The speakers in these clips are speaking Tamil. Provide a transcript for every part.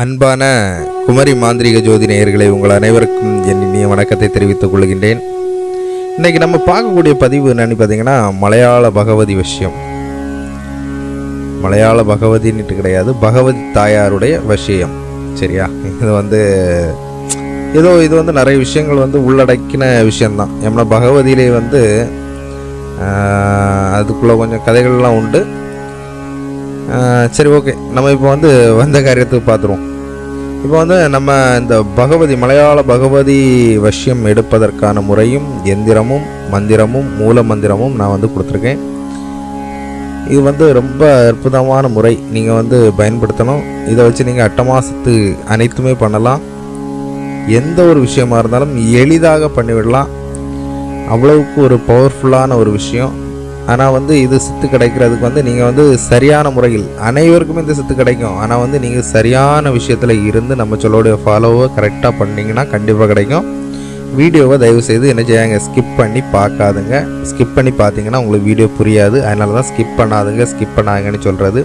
அன்பான குமரி மாந்திரிக ஜோதி நேயர்களை உங்கள் அனைவருக்கும் என் இனிய வணக்கத்தை தெரிவித்துக் கொள்கின்றேன். இன்றைக்கி நம்ம பார்க்கக்கூடிய பதிவு என்னன்னு பார்த்தீங்கன்னா மலையாள பகவதி விஷயம். மலையாள பகவதின்னுட்டு கிடையாது, பகவதி தாயாருடைய விஷயம். சரியா? இது வந்து நிறைய விஷயங்கள் உள்ளடக்கின விஷயந்தான். ஏன்னா பகவதியிலே அதுக்குள்ளே கொஞ்சம் கதைகள்லாம் உண்டு. சரி, ஓகே, நம்ம இப்போ வந்த காரியத்துக்கு பார்த்துருவோம். இப்போ நம்ம இந்த மலையாள பகவதி வசியம் எடுப்பதற்கான முறையும் எந்திரமும் மந்திரமும் மூல மந்திரமும் நான் கொடுத்துருக்கேன். இது ரொம்ப அற்புதமான முறை. நீங்கள் பயன்படுத்தணும். இதை வச்சு நீங்கள் அட்டமாசத்து அனைத்துமே பண்ணலாம். எந்த ஒரு விஷயமா இருந்தாலும் எளிதாக பண்ணிவிடலாம். அவ்வளவுக்கு ஒரு பவர்ஃபுல்லான ஒரு விஷயம். ஆனால் இது சித்து கிடைக்கிறதுக்கு நீங்கள் சரியான முறையில் அனைவருக்குமே இந்த சித்து கிடைக்கும். ஆனால் நீங்கள் சரியான விஷயத்தில் இருந்து நம்ம சொல்லோடைய ஃபாலோவை கரெக்டாக பண்ணிங்கன்னா கண்டிப்பாக கிடைக்கும். வீடியோவை தயவுசெய்து என்ன செய்யாங்க, ஸ்கிப் பண்ணி பார்க்காதுங்க. ஸ்கிப் பண்ணி பார்த்தீங்கன்னா உங்களுக்கு வீடியோ புரியாது. அதனால தான் ஸ்கிப் பண்ணாதுங்கன்னு சொல்கிறது.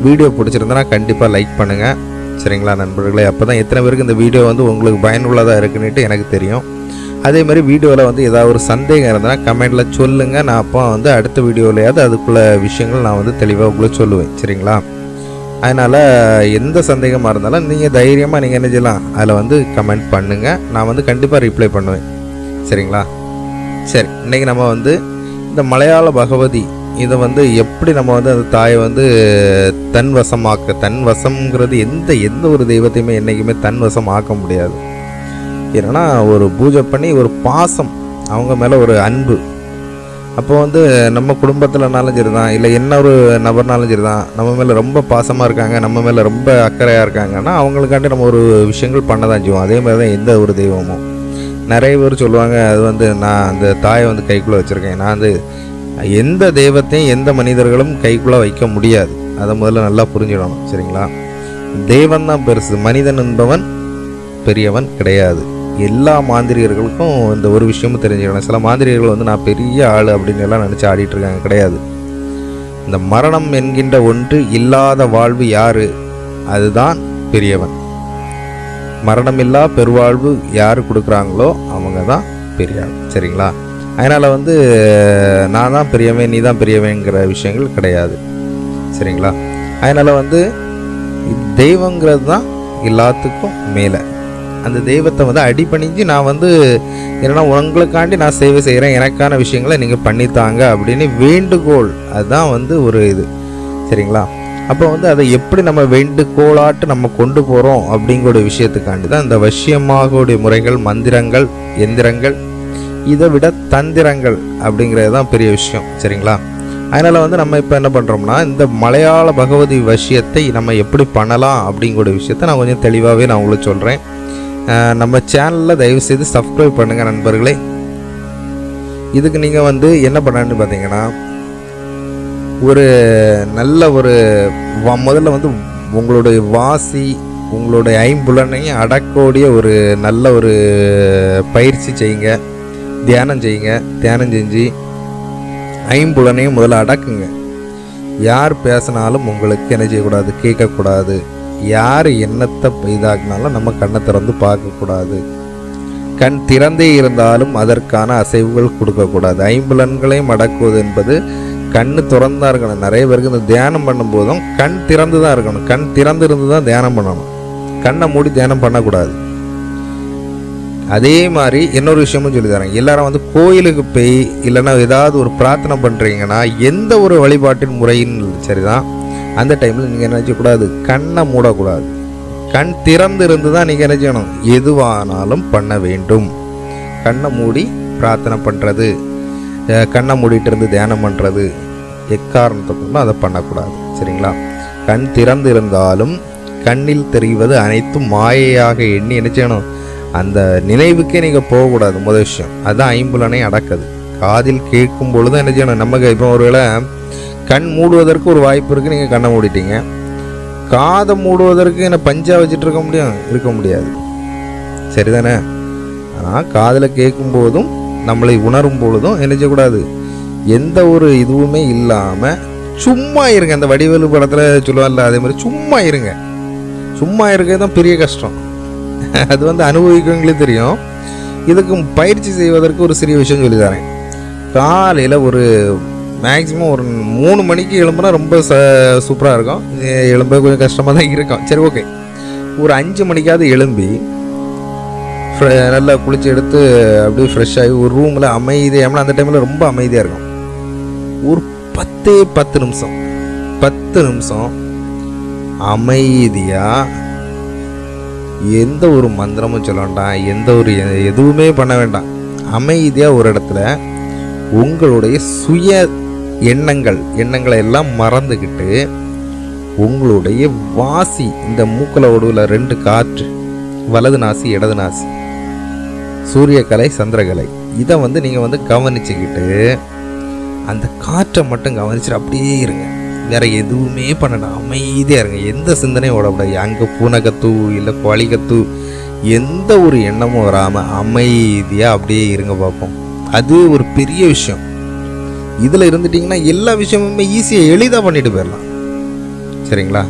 வீடியோ பிடிச்சிருந்தனா கண்டிப்பாக லைக் பண்ணுங்கள். சரிங்களா நண்பர்களே? அப்போ தான் எத்தனை பேருக்கு இந்த வீடியோ உங்களுக்கு பயனுள்ளதாக இருக்குன்னுட்டு எனக்கு தெரியும். அதே மாதிரி வீடியோவில் ஏதாவது ஒரு சந்தேகம் இருந்ததுன்னா கமெண்டில் சொல்லுங்கள். நான் அப்போ அடுத்த வீடியோவிலையாவது அதுக்குள்ள விஷயங்கள் நான் தெளிவாக உங்களுக்கு சொல்லுவேன். சரிங்களா? அதனால் எந்த சந்தேகமாக இருந்தாலும் நீங்கள் தைரியமாக நீங்கள் என்ன செய்யலாம், அதில் கமெண்ட் பண்ணுங்கள். நான் கண்டிப்பாக ரிப்ளை பண்ணுவேன். சரிங்களா? சரி, இன்றைக்கி நம்ம இந்த மலையாள பகவதி இதை எப்படி நம்ம அந்த தாயை தன் வசம்ங்கிறது எந்த ஒரு தெய்வத்தையுமே என்றைக்குமே தன்வசம் ஆக்க முடியாது. ஏன்னா ஒரு பூஜை பண்ணி ஒரு பாசம், அவங்க மேலே ஒரு அன்பு. அப்போ நம்ம குடும்பத்தில்னாலும் சரி தான், இல்லை என்ன ஒரு நபர்னாலும் சரி தான், நம்ம மேலே ரொம்ப பாசமாக இருக்காங்க, நம்ம மேலே ரொம்ப அக்கறையாக இருக்காங்கன்னா அவங்களுக்காண்டி நம்ம ஒரு விஷயங்கள் பண்ண தான் செய்வோம். அதே மாதிரி தான் எந்த ஒரு தெய்வமும். நிறைய பேர் சொல்லுவாங்க, அது நான் அந்த தாயை கைக்குள்ளே வச்சுருக்கேன். நான் எந்த தெய்வத்தையும் எந்த மனிதர்களும் கைக்குள்ளே வைக்க முடியாது. அதை முதல்ல நல்லா புரிஞ்சிடணும். சரிங்களா? தெய்வம் தான் பெருசு, மனிதன் என்பவன் பெரியவன் கிடையாது. எல்லா மாந்திரிகர்களுக்கும் இந்த ஒரு விஷயமும் தெரிஞ்சுக்கணும். சில மாந்திரிகர்கள் நான் பெரிய ஆள் அப்படின்னு எல்லாம் நினச்சி ஆடிட்டு இருக்காங்க. கிடையாது. இந்த மரணம் என்கின்ற ஒன்று இல்லாத வாழ்வு யாரு, அதுதான் பெரியவன். மரணமில்லா பெருவாழ்வு யார் கொடுக்குறாங்களோ அவங்க தான் பெரிய ஆள். சரிங்களா? அதனால் நான் தான் பெரியவன், நீ தான் பெரியவங்கிற விஷயங்கள் கிடையாது. சரிங்களா? அதனால் தெய்வங்கிறது தான் எல்லாத்துக்கும் மேலே. அந்த தெய்வத்தை அடிபணிஞ்சு நான் என்னன்னா உங்களுக்காண்டி நான் சேவை செய்கிறேன், எனக்கான விஷயங்களை நீங்கள் பண்ணித்தாங்க அப்படின்னு வேண்டுகோள். அதுதான் ஒரு இது. சரிங்களா? அப்போ அதை எப்படி நம்ம வேண்டுகோளாட்டு நம்ம கொண்டு போகிறோம் அப்படிங்கிற விஷயத்துக்காண்டி தான் இந்த வசியமாகக்கூடிய முறைகள், மந்திரங்கள், எந்திரங்கள், இதை விட தந்திரங்கள் அப்படிங்கிறது தான் பெரிய விஷயம். சரிங்களா? அதனால் நம்ம இப்போ என்ன பண்ணுறோம்னா, இந்த மலையாள பகவதி வசியத்தை நம்ம எப்படி பண்ணலாம் அப்படிங்கிற விஷயத்தை நான் கொஞ்சம் தெளிவாகவே நான் உங்களுக்கு சொல்கிறேன். நம்ம சேனலில் தயவுசெய்து சப்ஸ்கிரைப் பண்ணுங்கள் நண்பர்களே. இதுக்கு நீங்கள் என்ன பண்ணணுன்னு பார்த்தீங்கன்னா, ஒரு நல்ல ஒரு முதல்ல உங்களுடைய வாசி, உங்களுடைய ஐம்புலனையும் அடக்கக்கூடிய ஒரு நல்ல ஒரு பயிற்சி செய்யுங்க. தியானம் செய்யுங்க. தியானம் செஞ்சு ஐம்புலனையும் முதல்ல அடக்குங்க. யார் பேசினாலும் உங்களுக்கு என்ன செய்யக்கூடாது, கேட்கக்கூடாது. யார் என்னத்தை இதாகினாலும் நம்ம கண்ணை திறந்து பார்க்கக்கூடாது. கண் திறந்தே இருந்தாலும் அதற்கான அசைவுகள் கொடுக்கக்கூடாது. ஐம்புலன்களையும் அடக்குவது என்பது கண் திறந்தா இருக்கணும். நிறைய பேருக்கு இந்த தியானம் பண்ணும்போதும் கண் திறந்து தான் இருக்கணும். கண் திறந்து இருந்து தான் தியானம் பண்ணணும். கண்ணை மூடி தியானம் பண்ணக்கூடாது. அதே மாதிரி இன்னொரு விஷயமும் சொல்லி தரேன். எல்லாரும் கோயிலுக்கு போய் இல்லைன்னா ஏதாவது ஒரு பிரார்த்தனை பண்ணுறீங்கன்னா எந்த ஒரு வழிபாட்டின் முறையின் சரிதான், அந்த டைமில் நீங்கள் என்ன செய்யக்கூடாது, கண்ணை மூடக்கூடாது. கண் திறந்து இருந்து தான் நீங்கள் என்ன செய்யணும், எதுவானாலும் பண்ண வேண்டும். கண்ணை மூடி பிரார்த்தனை பண்ணுறது, கண்ணை மூடிட்டு இருந்து தியானம் பண்ணுறது எக்காரணத்தை கொண்டும் அதை பண்ணக்கூடாது. சரிங்களா? கண் திறந்து இருந்தாலும் கண்ணில் தெரிவது அனைத்தும் மாயையாக எண்ணி என்ன செய்யணும், அந்த நினைவுக்கே நீங்கள் போகக்கூடாது. முதல் விஷயம் அதுதான் ஐம்புலனை அடக்குது. காதில் கேட்கும் பொழுது என்ன செய்யணும், நமக்கு இப்போ ஒருவேளை கண் மூடுவதற்கு ஒரு வாய்ப்பு இருக்குது, நீங்கள் கண்ணை மூடிட்டீங்க. காதை மூடுவதற்கு என்ன பஞ்சா வச்சுட்டு இருக்க முடியாது. சரிதானே? ஆனால் காதில் கேட்கும் போதும் நம்மளை உணரும் பொழுதும் என்ன செய்யக்கூடாது, எந்த ஒரு இதுவுமே இல்லாமல் சும்மா இருங்க. அந்த வடிவேலு படத்தில் சொல்லுவாங்கல்ல, அதே மாதிரி சும்மா இருங்க. சும்மா இருக்கிறது தான் பெரிய கஷ்டம். அது வந்து அனுபவிக்கிறவங்களே தெரியும். இதுக்கு பயிற்சி செய்வதற்கு ஒரு சிறிய விஷயம் சொல்லி தரேன். காலையில் ஒரு மேக்ஸிமம் ஒரு 3 மணிக்கு எழும்புனா ரொம்ப சூப்பராக இருக்கும். எழும்ப கொஞ்சம் கஷ்டமாக தான் இருக்கும். சரி, ஓகே. ஒரு 5 மணிக்காவது எழும்பி நல்லா குளிச்சு எடுத்து அப்படியே ஃப்ரெஷ் ஆகி ஒரு ரூமில் அமைதியாக, அந்த டைமில் ரொம்ப அமைதியாக இருக்கும். ஒரு 10 நிமிஷம் அமைதியாக எந்த ஒரு மந்திரமும் சொல்ல வேண்டாம், எதுவுமே பண்ண வேண்டாம். அமைதியாக ஒரு இடத்துல உங்களுடைய சுய எண்ணங்களை எல்லாம் மறந்துக்கிட்டு உங்களுடைய வாசி, இந்த மூக்கில் ஒடுவில் 2 காற்று, வலது நாசி இடது நாசி, சூரியக்கலை சந்திரகலை, இதை வந்து நீங்கள் வந்து கவனிச்சுக்கிட்டு அந்த காற்றை மட்டும் கவனிச்சுட்டு அப்படியே இருங்க. வேற எதுவுமே பண்ணணும், அமைதியாக இருங்க. எந்த சிந்தனையும் ஓடக்கூடாது. அங்கே பூனை கத்து இல்லை கோழி கத்து எந்த ஒரு எண்ணமும் வராமல் அமைதியாக அப்படியே இருங்க பார்ப்போம். அது ஒரு பெரிய விஷயம். இதில் இருந்துட்டிங்கன்னா எல்லா விஷயமுமே ஈஸியாக எளிதாக பண்ணிட்டு போயிடலாம். சரிங்களா?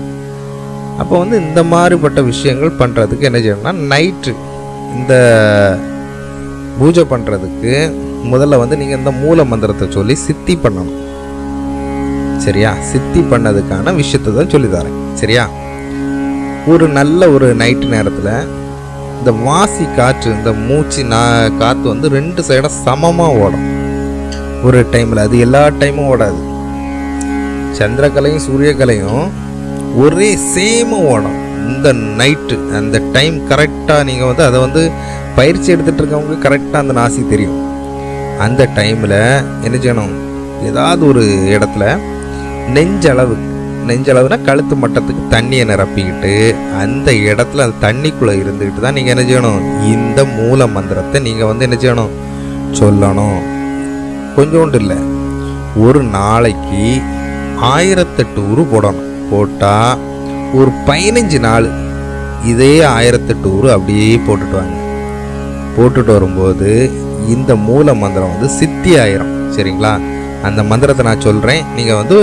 அப்போ வந்து இந்த மாதிரிப்பட்ட விஷயங்கள் பண்ணுறதுக்கு என்ன செய்யணும்னா, நைட்டு இந்த பூஜை பண்ணுறதுக்கு முதல்ல வந்து நீங்கள் இந்த மூல மந்திரத்தை சொல்லி சித்தி பண்ணணும். சரியா? சித்தி பண்ணதுக்கான விஷயத்தை தான் சொல்லித்தரேன். சரியா? ஒரு நல்ல ஒரு நைட்டு நேரத்தில் இந்த வாசி காற்று, இந்த மூச்சு காற்று வந்து 2 சைடும் சமமாக ஓடும் ஒரு டைமில். அது எல்லா டைமும் ஓடாது. சந்திரகலையும் சூரியகலையும் ஒரே சேமாக ஓடும். இந்த நைட்டு அந்த டைம் கரெக்டாக நீங்கள் வந்து அதை வந்து பயிற்சி எடுத்துகிட்டு இருக்கவங்க கரெக்டாக அந்த நாசி தெரியும். அந்த டைமில் என்ன செய்யணும், ஏதாவது ஒரு இடத்துல நெஞ்சளவுனா கழுத்து மட்டத்துக்கு தண்ணியை நிரப்பிக்கிட்டு அந்த இடத்துல அந்த தண்ணிக்குள்ளே இருந்துக்கிட்டு தான் நீங்கள் என்ன செய்யணும், இந்த மூல மந்திரத்தை நீங்கள் வந்து என்ன செய்யணும், சொல்லணும். கொஞ்சோண்டு இல்லை, ஒரு நாளைக்கு 1008 உரு போடணும். போட்டால் ஒரு 15 நாள் இதே 1008 உரு அப்படியே போட்டுட்டு வாங்க. போட்டுட்டு வரும்போது இந்த மூல மந்திரம் வந்து சித்தி ஆயிரும். சரிங்களா? அந்த மந்திரத்தை நான் சொல்கிறேன், நீங்கள் வந்து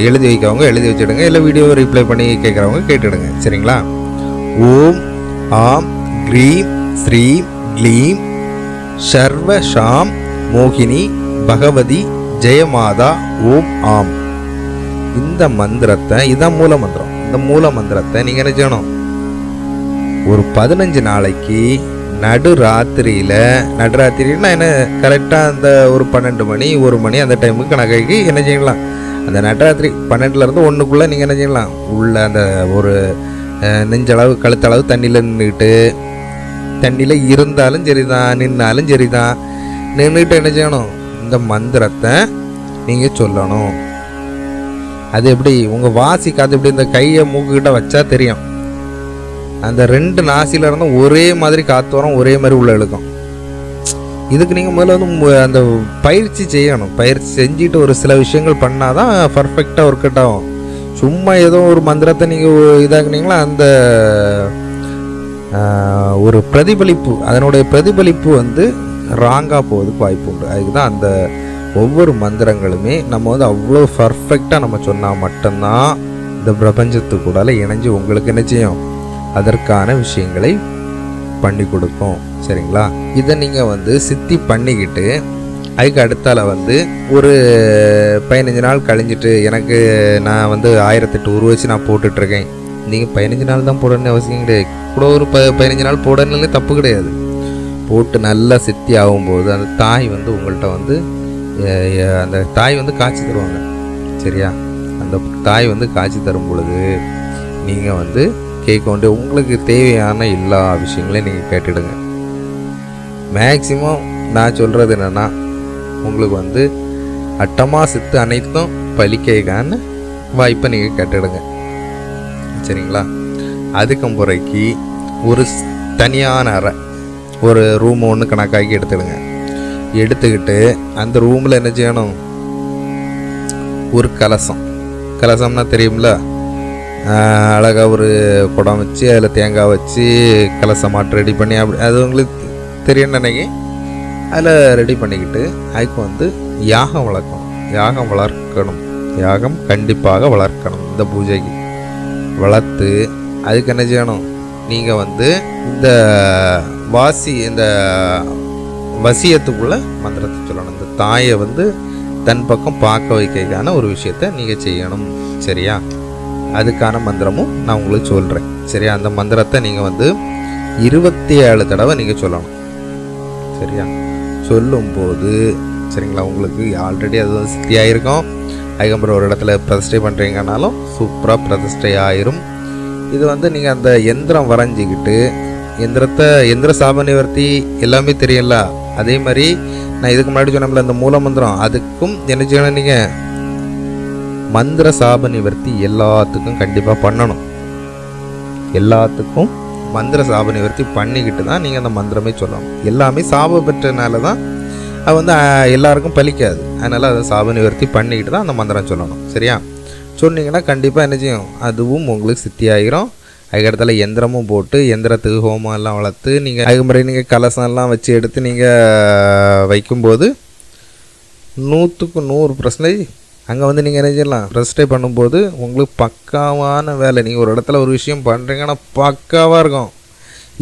எழுதி வைக்கிறவங்க எழுதி வச்சுடுங்க, இல்லை வீடியோ ரிப்ளை பண்ணி கேட்குறவங்க கேட்டுடுங்க. சரிங்களா? ஓம் ஆம் க்ரீம் ஸ்ரீம் க்ளீம் சர்வ ஷாம் மோகினி பகவதி ஜெயமாதா ஓம் ஆம். இந்த மந்திரத்தை, இதான் மூல மந்திரம். இந்த மூல மந்திரத்தை நீங்கள் என்ன செய்யணும், ஒரு 15 நாளைக்கு நடுராத்திரினா என்ன, கரெக்டாக அந்த ஒரு 12 மணி 1 மணி அந்த டைமுக்கு கணக்காக்கி என்ன செய்யலாம், அந்த நடுராத்திரி 12லேருந்து 1க்குள்ளே நீங்கள் என்ன செய்யலாம், உள்ள அந்த ஒரு நெஞ்சளவு கழுத்தளவு தண்ணியில் நின்றுக்கிட்டு, தண்ணியில் இருந்தாலும் சரிதான் நின்னாலும் சரிதான், நின்றுக்கிட்டு என்ன செய்யணும், இந்த மந்திரத்தை நீங்கள் சொல்லணும். அது எப்படி, உங்கள் வாசிக்காது எப்படி இந்த கையை மூக்குக்கிட்ட வச்சா தெரியும். அந்த 2 நாசில இருந்தும் ஒரே மாதிரி காற்று வரும், ஒரே மாதிரி உள்ள இழுக்கும். இதுக்கு நீங்கள் முதல்ல வந்து அந்த பயிற்சி செய்யணும். பயிற்சி செஞ்சுட்டு ஒரு சில விஷயங்கள் பண்ணால் தான் பர்ஃபெக்டாக ஒர்க் அவுட் ஆகும். சும்மா ஏதோ ஒரு மந்திரத்தை நீங்கள் இதாக்குனீங்களா, அந்த ஒரு பிரதிபலிப்பு, அதனுடைய பிரதிபலிப்பு வந்து ராங்காக போவதுக்கு வாய்ப்பு உண்டு. அதுக்கு தான் அந்த ஒவ்வொரு மந்திரங்களுமே நம்ம வந்து அவ்வளோ பர்ஃபெக்டாக நம்ம சொன்னால் மட்டும்தான் இந்த பிரபஞ்சத்துக்கூடால இணைஞ்சு உங்களுக்கு என்ன செய்யும், அதற்கான விஷயங்களை பண்ணி கொடுக்கும். சரிங்களா? இதை நீங்கள் வந்து சித்தி பண்ணிக்கிட்டு அதுக்கு அடுத்தால வந்து ஒரு 15 நாள் கழிஞ்சிட்டு, எனக்கு நான் வந்து 1008 உருவச்சு நான் போட்டுட்ருக்கேன். நீங்கள் 15 நாள் தான் போடணும்னு அவசியம் கிடையாது. கூட ஒரு 15 நாள் போடணும்னு தப்பு கிடையாது. போட்டு நல்லா சித்தி ஆகும்போது அந்த தாய் வந்து உங்கள்கிட்ட வந்து அந்த தாய் வந்து காய்ச்சி தருவாங்க. சரியா? அந்த தாய் வந்து காய்ச்சி தரும் பொழுது நீங்கள் வந்து கேட்க வேண்டிய உங்களுக்கு தேவையான எல்லா விஷயங்களையும் நீங்கள் கேட்டுடுங்க. மேக்சிமம் நான் சொல்கிறது என்னென்னா, உங்களுக்கு வந்து அட்டமா சித்து அனைத்தும் பலிக்கைக்கான வாய்ப்பை நீங்கள் கேட்டுடுங்க. சரிங்களா? அதுக்கு முறைக்கு ஒரு தனியான அறை, ஒரு ரூம் ஒன்று கணக்காக்கி எடுத்துடுங்க. எடுத்துக்கிட்டு அந்த ரூமில் என்ன செய்யணும், ஒரு கலசம்னா தெரியும்ல, அழகாக ஒரு குடம் வச்சு அதில் தேங்காய் வச்சு கலசமாட்டு ரெடி பண்ணி, அப்படி அது உங்களுக்கு தெரியும் நினைக்கி அதில் ரெடி பண்ணிக்கிட்டு அதுக்கு வந்து யாகம் வளர்க்கணும். யாகம் கண்டிப்பாக வளர்க்கணும். இந்த பூஜைக்கு வளர்த்து அதுக்கு என்ன செய்யணும், நீங்கள் வந்து இந்த இந்த வசியத்துக்குள்ள மந்திரத்தை சொல்லணும். இந்த தாயை வந்து தன் பக்கம் பார்க்க வைக்கான ஒரு விஷயத்த நீங்கள் செய்யணும். சரியா? அதுக்கான மந்திரமும் நான் உங்களுக்கு சொல்கிறேன். சரியா? அந்த மந்திரத்தை நீங்கள் வந்து 27 தடவை நீங்கள் சொல்லணும். சரியா? சொல்லும்போது சரிங்களா, உங்களுக்கு ஆல்ரெடி அது வந்து சித்தியாயிருக்கும். அதுக்கப்புறம் ஒரு இடத்துல பிரதிஷ்டை பண்ணுறீங்கன்னாலும் சூப்பராக பிரதிஷ்டை ஆயிரும். இது வந்து நீங்கள் அந்த எந்திரம் வரைஞ்சிக்கிட்டு எந்திர சாப நிவர்த்தி எல்லாமே தெரியல. அதே மாதிரி நான் இதுக்கு முன்னாடி சொன்னோம்ல இந்த மூல மந்திரம், அதுக்கும் என்ன செய்யணும், நீங்கள் மந்திர சாப நிவர்த்தி எல்லாத்துக்கும் கண்டிப்பாக பண்ணணும். எல்லாத்துக்கும் மந்திர சாப நிவர்த்தி பண்ணிக்கிட்டு தான் நீங்கள் அந்த மந்திரமே சொல்லணும். எல்லாமே சாப பெற்றனால தான் அது வந்து எல்லாருக்கும் பலிக்காது. அதனால் அதை சாப நிவர்த்தி பண்ணிக்கிட்டு தான் அந்த மந்திரம் சொல்லணும். சரியா? சொன்னீங்கன்னா கண்டிப்பாக என்ன செய்யும், அதுவும் உங்களுக்கு சித்தியாகிரும். அதுக்கடத்தில் எந்திரமும் போட்டு எந்திரத்துக்கு ஹோமம் எல்லாம் வளர்த்து நீங்கள் அதுக்கு முறை நீங்கள் கலசம்லாம் வச்சு எடுத்து நீங்கள் வைக்கும்போது 100க்கு 100% அங்கே வந்து நீங்கள் என்ன செய்யலாம், பிரதிஷ்டை பண்ணும்போது உங்களுக்கு பக்காவான வேலை. நீங்கள் ஒரு இடத்துல ஒரு விஷயம் பண்ணுறீங்கன்னா பக்காவாக இருக்கும்.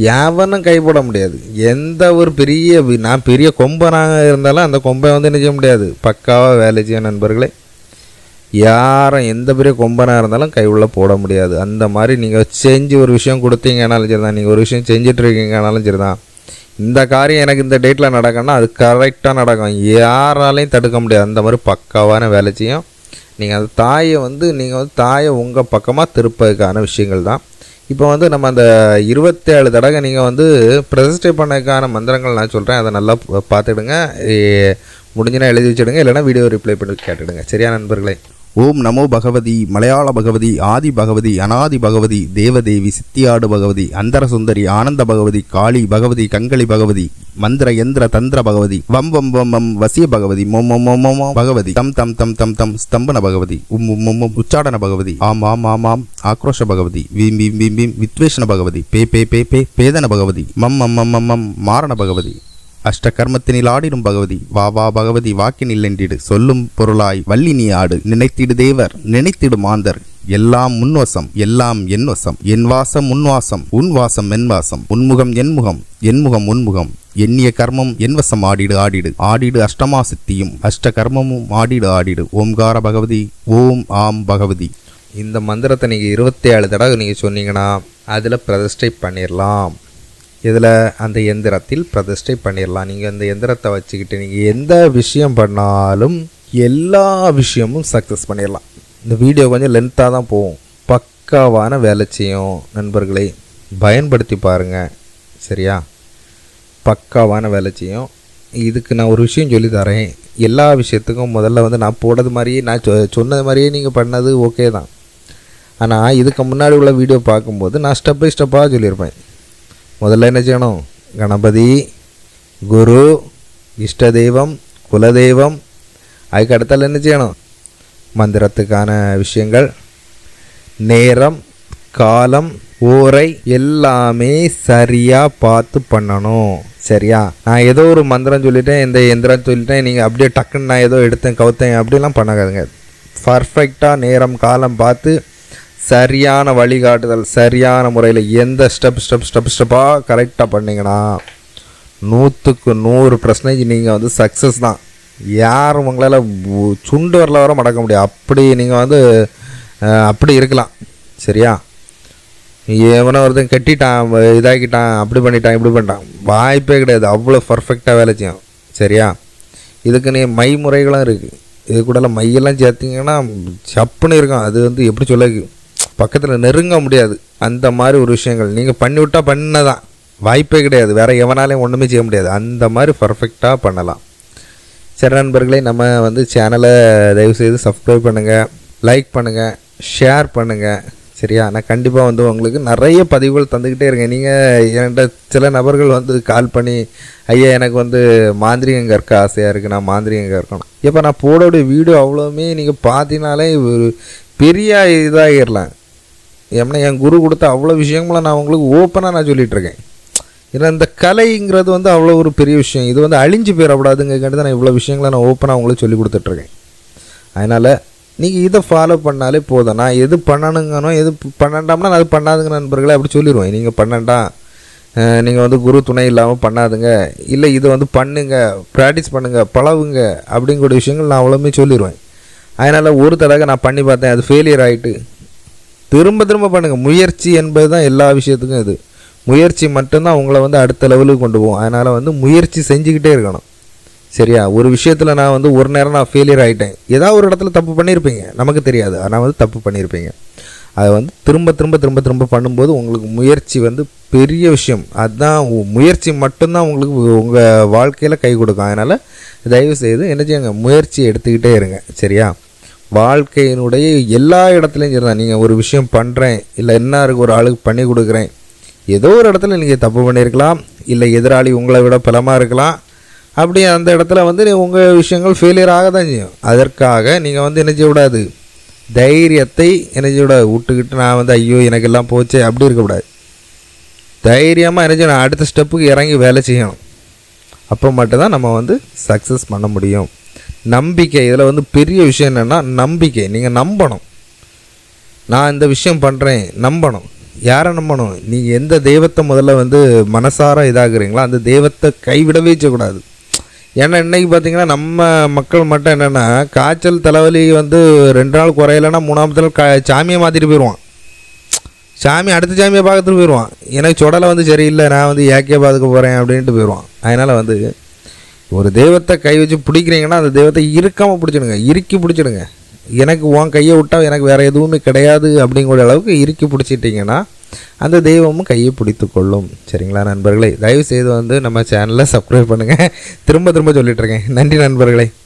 யாவனும் கைப்பட முடியாது. எந்த ஒரு நான் பெரிய கொம்பனாக இருந்தாலும் அந்த கொம்பை வந்து என்ன செய்ய முடியாது, பக்காவாக வேலை செய்ய நண்பர்களே. யாரும் எந்த பெரிய கொம்பனாக இருந்தாலும் கை உள்ள போட முடியாது. அந்த மாதிரி நீங்கள் செஞ்சு ஒரு விஷயம் கொடுத்தீங்கன்னாலும் சரி தான், நீங்கள் ஒரு விஷயம் செஞ்சிட்ருக்கீங்கனாலும் சரி தான், இந்த காரியம் எனக்கு இந்த டேட்டில் நடக்கணும்னா அது கரெக்டாக நடக்கும். யாராலையும் தடுக்க முடியாது. அந்த மாதிரி பக்காவான வேலை செய்யும். நீங்கள் அந்த தாயை உங்கள் பக்கமாக திருப்பதுக்கான விஷயங்கள் தான். இப்போ வந்து நம்ம அந்த 27 தடவை நீங்கள் வந்து பிரதிஷ்டை பண்ணதுக்கான மந்திரங்கள் நான் சொல்கிறேன். அதை நல்லா பார்த்துடுங்க. முடிஞ்சுனா எழுதி வச்சுடுங்க, இல்லைனா வீடியோ ரிப்ளை பண்ணி கேட்டுடுங்க. சரியா நண்பர்களே? ஓம் நமோ பகவதி, மலையாள பகவதி, ஆதி பகவதி, அநாதி பகவதி, தேவதேவி, சித்தியாடு பகவதி, அந்தர சுந்தரி, ஆனந்த பகவதி, காளி பகவதி, கங்களி பகவதி, மந்திர யந்திர தந்திர பகவதி, வம் வம் வம் வம் வசிய பகவதி, மொம் மொம் மொம் மொம் பகவதி, தம் தம் தம் தம் தம் ஸ்தம்பன பகவதி, உம் உம் உம் உம் உச்சாடன பகவதி, ஆம் ஆம் ஆம் ஆம் ஆக்ரோஷ Bhagavathi, Vim Vim Vim Vim வித்வேஷன Bhagavathi, பே பே பே பே பேதன பகவதி, மம் மம் மம் மம் மம் மாரண பகவதி, அஷ்டகர்மத்தினில் ஆடிடும் பகவதி, வா வா பகவதி வாக்கினில் என்றிடு, சொல்லும் பொருளாய் வள்ளி நீ ஆடு, நினைத்திடு தேவர் நினைத்திடு மாந்தர், எல்லாம் முன்வசம் எல்லாம் என் வசம், என் வாசம் உன்வாசம் உன்வாசம் என் வாசம், உன்முகம் என்முகம் என்முகம் உன்முகம், எண்ணிய கர்மம் என்வசம் ஆடிடு ஆடிடு ஆடிடு, அஷ்டமா சித்தியும் அஷ்ட கர்மமும் ஆடிடு ஆடிடு, ஓம்கார பகவதி, ஓம் ஆம் பகவதி. இந்த மந்திரத்தை நீங்கள் 27 தடவை நீங்கள் சொன்னீங்கன்னா அதில் பிரதிஷ்டை பண்ணிடலாம். இதில் அந்த எந்திரத்தில் பிரதிஷ்டை பண்ணிடலாம். நீங்கள் அந்த எந்திரத்தை வச்சுக்கிட்டு நீங்கள் எந்த விஷயம் பண்ணாலும் எல்லா விஷயமும் சக்ஸஸ் பண்ணிடலாம். இந்த வீடியோ கொஞ்சம் லென்த்தாக தான் போகும். பக்காவான வேலை செய்யும் நண்பர்களை, பயன்படுத்தி பாருங்கள். சரியா? பக்காவான வேலை செய்யும். இதுக்கு நான் ஒரு விஷயம் சொல்லி தரேன். எல்லா விஷயத்துக்கும் முதல்ல வந்து நான் போடுறது மாதிரியே நான் சொன்னது மாதிரியே நீங்கள் பண்ணது ஓகே தான். ஆனால் இதுக்கு முன்னாடி உள்ள வீடியோ பார்க்கும்போது நான் ஸ்டெப் பை ஸ்டெப்பாக சொல்லியிருப்பேன். முதல்ல என்ன செய்யணும், கணபதி, குரு, இஷ்ட தெய்வம், குலதெய்வம், அதுக்கு அடுத்தால என்ன செய்யணும், மந்திரத்துக்கான விஷயங்கள், நேரம், காலம், ஓரை எல்லாமே சரியாக பார்த்து பண்ணணும். சரியா? நான் ஏதோ ஒரு மந்திரம் சொல்லிட்டேன், இந்த எந்திரம் சொல்லிட்டேன், நீங்கள் அப்படியே டக்குன்னு நான் ஏதோ எடுத்தேன் கவுத்தேன் அப்படிலாம் பண்ணாதுங்க. பர்ஃபெக்டாக நேரம் காலம் பார்த்து சரியான வழிகாட்டுதல், சரியான முறையில் எந்த ஸ்டெப்பாக கரெக்டாக பண்ணிங்கன்னா 100க்கு 100% நீங்கள் வந்து சக்ஸஸ் தான். யாரும் உங்களால் சுண்டு வரல வர மடக்க முடியாது. அப்படி நீங்கள் வந்து அப்படி இருக்கலாம். சரியா? எவனோ ஒருத்தன் கட்டிட்டான், இதாக்கிட்டான், அப்படி பண்ணிட்டான், இப்படி பண்ணிட்டான், வாய்ப்பே கிடையாது. அவ்வளோ பர்ஃபெக்டாக வேலை செய்யும். சரியா? இதுக்கு நீ மை முறைகளும் இருக்குது. இது கூட மையெல்லாம் சேர்த்திங்கன்னா சப்புன்னு இருக்கும். அது வந்து எப்படி சொல்ல, பக்கத்தில் நெருங்க முடியாது. அந்த மாதிரி ஒரு விஷயங்கள் நீங்கள் பண்ணிவிட்டால் பண்ணதான், வாய்ப்பே கிடையாது. வேறு எவனாலையும் ஒன்றுமே செய்ய முடியாது. அந்த மாதிரி பர்ஃபெக்டாக பண்ணலாம். சரி நண்பர்களே, நம்ம வந்து சேனலை தயவுசெய்து சப்ஸ்கிரைப் பண்ணுங்கள், லைக் பண்ணுங்கள், ஷேர் பண்ணுங்கள். சரியா? நான் கண்டிப்பாக வந்து உங்களுக்கு நிறைய பதிவுகள் தந்துக்கிட்டே இருக்கேன். நீங்கள் என்கிட்ட சில நபர்கள் வந்து கால் பண்ணி, ஐயா எனக்கு வந்து மாந்திரிகம் கற்க ஆசையாக இருக்குது, நான் மாந்திரிகம் கற்கணும். இப்போ நான் போடக்கூடிய வீடியோ அவ்வளோவுமே நீங்கள் பார்த்தீங்கனாலே ஒரு பெரிய இதாகிடலாம். ஏன்னா என் குரு கொடுத்த அவ்வளோ விஷயங்களும் நான் உங்களுக்கு ஓப்பனாக நான் சொல்லிகிட்ருக்கேன். ஏன்னா இந்த கலைங்கிறது வந்து அவ்வளோ ஒரு பெரிய விஷயம். இது வந்து அழிஞ்சு போயிடக்கூடாதுங்கிறக்காண்டி தான் நான் இவ்வளோ விஷயங்களை நான் ஓப்பனாக உங்களுக்கு சொல்லி கொடுத்துட்ருக்கேன். அதனால் நீங்கள் இதை ஃபாலோ பண்ணாலே போதும். நான் எது பண்ணணுங்கனோ எது பண்ணண்டாம்னா அது பண்ணாதுங்க நண்பர்களே, அப்படி சொல்லிடுவேன். நீங்கள் பண்ணண்டாம், நீங்கள் வந்து குரு துணை இல்லாமல் பண்ணாதுங்க, இல்லை இதை வந்து பண்ணுங்க, ப்ராக்டிஸ் பண்ணுங்கள், பழவுங்க அப்படிங்கிற விஷயங்கள் நான் அவ்வளோமே சொல்லிடுவேன். அதனால் ஒரு தடவை நான் பண்ணி பார்த்தேன், அது ஃபெயிலியர் ஆகிட்டு திரும்ப திரும்ப பண்ணுங்கள். முயற்சி என்பது தான் எல்லா விஷயத்துக்கும். இது முயற்சி மட்டும்தான் உங்களை வந்து அடுத்த லெவலுக்கு கொண்டு போகும். அதனால் வந்து முயற்சி செஞ்சுக்கிட்டே இருக்கணும். சரியா? ஒரு விஷயத்தில் நான் வந்து ஒரு நேரம் நான் ஃபெயிலியர் ஆகிட்டேன், ஏதாவது ஒரு இடத்துல தப்பு பண்ணியிருப்பீங்க, நமக்கு தெரியாது, ஆனால் வந்து தப்பு பண்ணியிருப்பீங்க. அதை வந்து திரும்ப திரும்ப திரும்ப திரும்ப பண்ணும்போது உங்களுக்கு முயற்சி வந்து பெரிய விஷயம். அதுதான் முயற்சி மட்டும்தான் உங்களுக்கு உங்கள் வாழ்க்கையில் கை கொடுக்கும். அதனால் தயவுசெய்து என்ன செய்யுங்க, முயற்சி எடுத்துக்கிட்டே இருங்க. சரியா? வாழ்க்கையினுடைய எல்லா இடத்துலையும் சரி தான். நீங்கள் ஒரு விஷயம் பண்ணுறேன், இல்லை இன்னாருக்கு ஒரு ஆளுக்கு பண்ணி கொடுக்குறேன், ஏதோ ஒரு இடத்துல நீங்கள் தப்பு பண்ணியிருக்கலாம், இல்லை எதிராளி உங்களை விட பலமாக இருக்கலாம். அப்படி அந்த இடத்துல வந்து உங்கள் விஷயங்கள் ஃபெயிலியர் ஆக தான் செய்யும். அதற்காக நீங்கள் வந்து என்ன செய்யக்கூடாது, தைரியத்தை என்ன செய்யக்கூடாது, விட்டுக்கிட்டு நான் வந்து ஐயோ எனக்கு எல்லாம் போச்சு அப்படி இருக்கக்கூடாது. தைரியமாக என்ன செய்யணும், அடுத்த ஸ்டெப்புக்கு இறங்கி வேலை செய்யணும். அப்போ மட்டும்தான் நம்ம வந்து சக்ஸஸ் பண்ண முடியும். நம்பிக்கை இதில் வந்து பெரிய விஷயம் என்னென்னா நம்பிக்கை. நீங்கள் நம்பணும், நான் இந்த விஷயம் பண்ணுறேன், நம்பணும். யாரை நம்பணும்? நீங்கள் எந்த தெய்வத்தை முதல்ல வந்து மனசார இதாகிறீங்களோ அந்த தெய்வத்தை கைவிடவே செய்யக்கூடாது. ஏன்னா இன்றைக்கி பார்த்திங்கன்னா நம்ம மக்கள் மட்டும் என்னென்னா, காய்ச்சல் தலைவலி வந்து 2 நாள் குறையலைன்னா 3ஆவது நாள் சாமியை மாற்றிட்டு போயிடுவான். சாமி அடுத்த சாமியை பார்த்துட்டு போயிடுவான். எனக்கு சொடலை வந்து சரியில்லை, நான் வந்து ஏக்கே பார்த்துக்க போகிறேன் அப்படின்ட்டு போயிடுவான். அதனால் வந்து ஒரு தெய்வத்தை கை வச்சு பிடிக்கிறீங்கன்னா அந்த தெய்வத்தை இறுக்காமல் பிடிச்சிடுங்க, இறுக்கி பிடிச்சிடுங்க. எனக்கு உன் கையை விட்டால் எனக்கு வேறு எதுவுமே கிடையாது அப்படிங்கிற அளவுக்கு இறுக்கி பிடிச்சிட்டிங்கன்னா அந்த தெய்வமும் கையை பிடித்து கொள்ளும். சரிங்களா நண்பர்களே? தயவுசெய்து வந்து நம்ம சேனலை சப்ஸ்கிரைப் பண்ணுங்கள். திரும்ப திரும்ப சொல்லிகிட்ருக்கேன். நன்றி நண்பர்களே.